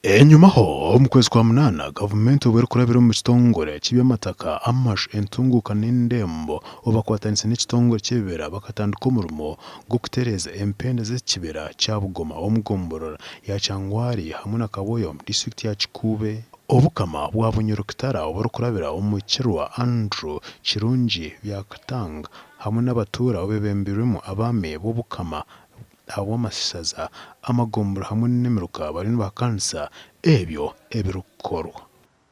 Enyuma ho mu kwezi kwa munana gavumenti obwera kurabira mu kitongore cy'amataka amashu entunguka n'indembo obakwatanise n'ekitongore cy'ebibera bakatandika umurimo gwo kutereza empende z'ekibera cya Bugoma omugomborora ya Cyangwari hamwe na Kaboyo mu district ya Kikube. Obukama bwa Bunyoro kitara obwera kurabira umukirwa Andrew Kirungi byakatanga hamwe n'abatura bebembirwemo abame b'Obukama awamasaza amagombora hamwe n'emiruka bari bwahakanisa ebyo ebirukorwa.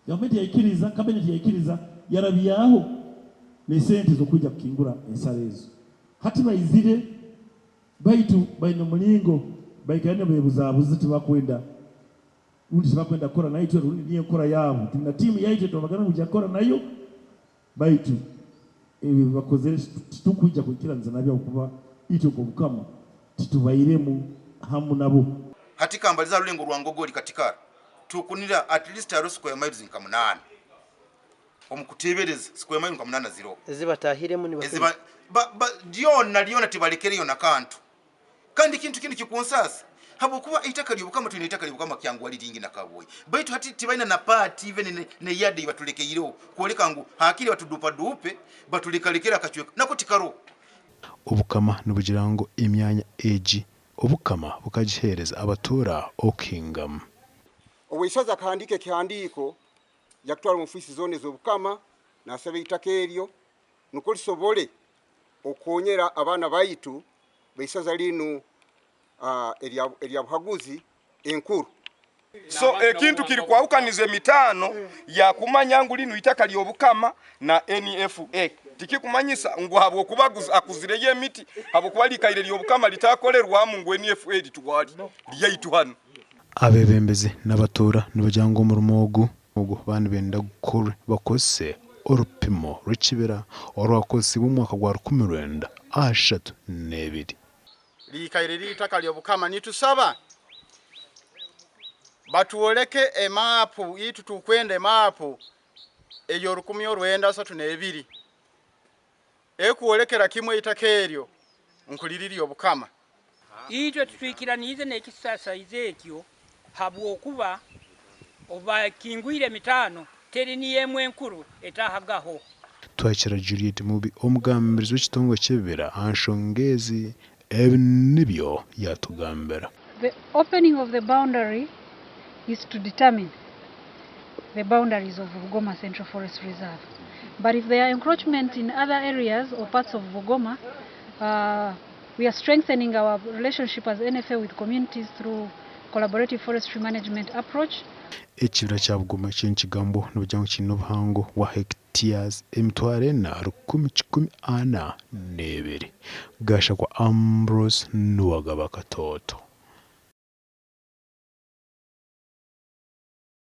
Gavumenti yaikiriza, kabineti yaikiriza yarabiyaho ne sente zokujja kukingura ensalo ezo. Hati bayizire baitu baino mulingo baikane bebuzabuzi tibakwenda undi tibakwenda kora nayo tyo undi niyo kora yabo tuna timu yaite tubagana kujja kora nayo baitu bakoze tukujja kukiranza nabyo kuba ito ko Bukama titubairemu hamu nabo hati kambaliza lulengo rwangogoli katikara tukunira at least aro square miles nka 8 omukutebereza square miles nka 8 ezibatahiremu ni eziba diona tibalekere yona kantu kandi kintu kindi kikunsasa habo kuba itakali Bukama tuna itakali Bukama Kyangwali lingi na Kaboyi baitu hati tibaina na party even ne yadi batulekeyiro kuoleka ngo hakiri batudupa dupe batulekalekera kachweka nako tikaro. Obukama nubugirango imyanya eji Obukama bukajihereza abatura okingam obwisaza kandike kihandiko yakutwala mu ofisi zone z'Obukama nasabe itakeryo nuko lisobole okonyera abana baitu baisaza linu elia buhaguzi enkuru. So ekintu kiri kwawukanize mitano ya kumanya ngu linu itakali Obukama na NFA tikikumanyisa ngo habo kubaguza akuzire ye miti habo kwalikaire lyo Obukama litakolerwa mu ngo NFA litwali liyaitu hano abebembeze n'abatura n'ubujyango mu rumogo bandi benda gukora bakose orupimo rukibera orwakosi mu mwaka gwa 1932 likaire litakali Obukama nitusaba batuoleke emapu itu tukwende mapu eyo 1932 ekuolekera kimwe itakeryo nkuliriri Obukama itwe tutwikiranize n'ekisasa izekyo habwo kuba oba kingwire mitano teri ni yemwe nkuru etahagaho. Twakira Juliet Mubi omugambirizo w'ekitongo cy'ebibera anshongezi nibyo yatugambera. The opening of the boundary is to determine the boundaries of Bugoma Central Forest Reserve. But if there are encroachment in other areas or parts of Bugoma, we are strengthening our relationship as NFA with communities through collaborative forestry management approach. Ekibira cya Bugoma cy'inkigambo n'ubujyango cy'inobuhango wa hectares emitware na 10,000 gasha kwa Ambrose Nuwagaba Katoto.